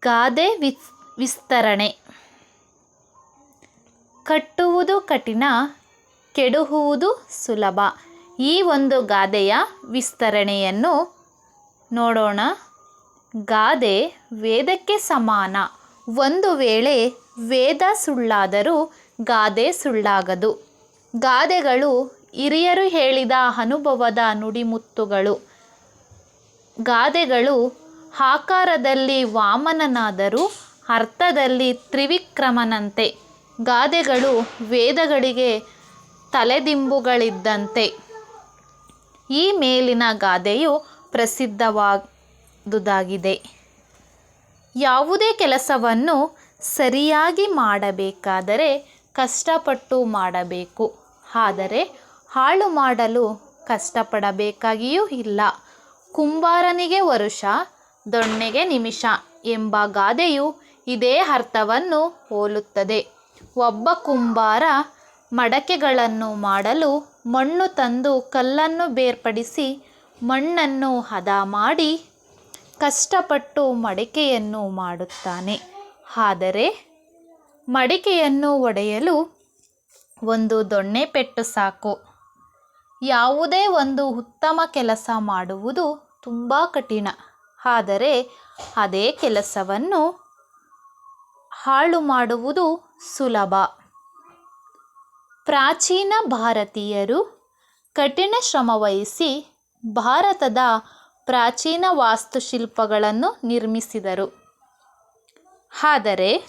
ಗಾದೆ ವಿಸ್ತರಣೆ. ಕಟ್ಟುವುದು ಕಠಿಣ, ಕೆಡಹುವುದು ಸುಲಭ. ಈ ಒಂದು ಗಾದೆಯ ವಿಸ್ತರಣೆಯನ್ನು ನೋಡೋಣ. ಗಾದೆ ವೇದಕ್ಕೆ ಸಮಾನ. ಒಂದು ವೇಳೆ ವೇದ ಸುಳ್ಳಾದರೂ ಗಾದೆ ಸುಳ್ಳಾಗದು. ಗಾದೆಗಳು ಹಿರಿಯರು ಹೇಳಿದ ಅನುಭವದ ನುಡಿಮುತ್ತುಗಳು. ಗಾದೆಗಳು ಆಕಾರದಲ್ಲಿ ವಾಮನನಾದರೂ ಅರ್ಥದಲ್ಲಿ ತ್ರಿವಿಕ್ರಮನಂತೆ. ಗಾದೆಗಳು ವೇದಗಳಿಗೆ ತಲೆದಿಂಬುಗಳಿದ್ದಂತೆ. ಈ ಮೇಲಿನ ಗಾದೆಯು ಪ್ರಸಿದ್ಧವಾದುದಾಗಿದೆ. ಯಾವುದೇ ಕೆಲಸವನ್ನು ಸರಿಯಾಗಿ ಮಾಡಬೇಕಾದರೆ ಕಷ್ಟಪಟ್ಟು ಮಾಡಬೇಕು. ಆದರೆ ಹಾಳು ಮಾಡಲು ಕಷ್ಟಪಡಬೇಕಾಗಿಯೂ ಇಲ್ಲ. ಕುಂಬಾರನಿಗೆ ವರುಷ, ದೊಣ್ಣೆಗೆ ನಿಮಿಷ ಎಂಬ ಗಾದೆಯು ಇದೇ ಅರ್ಥವನ್ನು ಹೋಲುತ್ತದೆ. ಒಬ್ಬ ಕುಂಬಾರ ಮಡಕೆಗಳನ್ನು ಮಾಡಲು ಮಣ್ಣು ತಂದು ಕಲ್ಲನ್ನು ಬೇರ್ಪಡಿಸಿ ಮಣ್ಣನ್ನು ಹದ ಮಾಡಿ ಕಷ್ಟಪಟ್ಟು ಮಡಿಕೆಯನ್ನು ಮಾಡುತ್ತಾನೆ. ಆದರೆ ಮಡಿಕೆಯನ್ನು ಒಡೆಯಲು ಒಂದು ದೊಣ್ಣೆ ಪೆಟ್ಟು ಸಾಕು. ಯಾವುದೇ ಒಂದು ಉತ್ತಮ ಕೆಲಸ ಮಾಡುವುದು ತುಂಬ ಕಠಿಣ. ಆದರೆ ಅದೇ ಕೆಲಸವನ್ನು ಹಾಳು ಮಾಡುವುದು ಸುಲಭ. ಪ್ರಾಚೀನ ಭಾರತೀಯರು ಕಠಿಣ ಶ್ರಮವಹಿಸಿ ಭಾರತದ ಪ್ರಾಚೀನ ವಾಸ್ತುಶಿಲ್ಪಗಳನ್ನು ನಿರ್ಮಿಸಿದರು. ಆದರೆ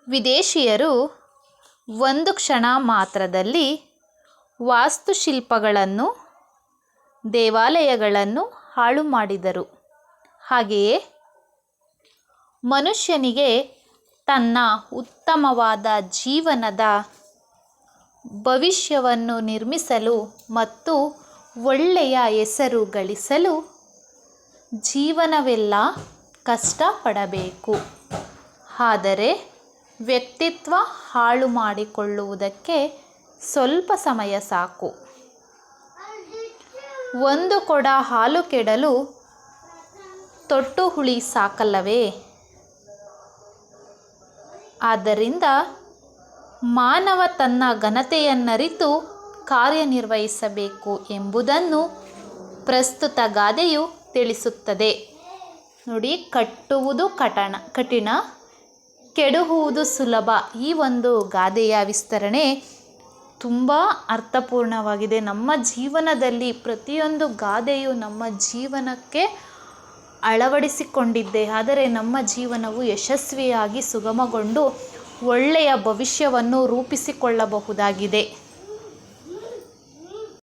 ವಿದೇಶಿಯರು ಒಂದು ಕ್ಷಣ ಮಾತ್ರದಲ್ಲಿ ವಾಸ್ತುಶಿಲ್ಪಗಳನ್ನು, ದೇವಾಲಯಗಳನ್ನು ಹಾಳು ಮಾಡಿದರು. ಹಾಗೆಯೇ ಮನುಷ್ಯನಿಗೆ ತನ್ನ ಉತ್ತಮವಾದ ಜೀವನದ ಭವಿಷ್ಯವನ್ನು ನಿರ್ಮಿಸಲು ಮತ್ತು ಒಳ್ಳೆಯ ಹೆಸರು ಗಳಿಸಲು ಜೀವನವೆಲ್ಲ ಕಷ್ಟಪಡಬೇಕು. ಆದರೆ ವ್ಯಕ್ತಿತ್ವ ಹಾಳು ಮಾಡಿಕೊಳ್ಳುವುದಕ್ಕೆ ಸ್ವಲ್ಪ ಸಮಯ ಸಾಕು. ಒಂದು ಕೊಡ ಹಾಲು ಕೆಡಲು ತೊಟ್ಟು ಹುಳಿ ಸಾಕಲ್ಲವೇ? ಆದ್ದರಿಂದ ಮಾನವ ತನ್ನ ಘನತೆಯನ್ನರಿತು ಕಾರ್ಯನಿರ್ವಹಿಸಬೇಕು ಎಂಬುದನ್ನು ಪ್ರಸ್ತುತ ಗಾದೆಯು ತಿಳಿಸುತ್ತದೆ. ನೋಡಿ, ಕಟ್ಟುವುದು ಕಠಿಣ, ಕೆಡಹುವುದು ಸುಲಭ. ಈ ಒಂದು ಗಾದೆಯ ವಿಸ್ತರಣೆ ತುಂಬ ಅರ್ಥಪೂರ್ಣವಾಗಿದೆ. ನಮ್ಮ ಜೀವನದಲ್ಲಿ ಪ್ರತಿಯೊಂದು ಗಾದೆಯು ನಮ್ಮ ಜೀವನಕ್ಕೆ ಅಳವಡಿಸಿಕೊಂಡಿದ್ದೆ ಆದರೆ ನಮ್ಮ ಜೀವನವು ಯಶಸ್ವಿಯಾಗಿ ಸುಗಮಗೊಂಡು ಒಳ್ಳೆಯ ಭವಿಷ್ಯವನ್ನು ರೂಪಿಸಿಕೊಳ್ಳಬಹುದಾಗಿದೆ.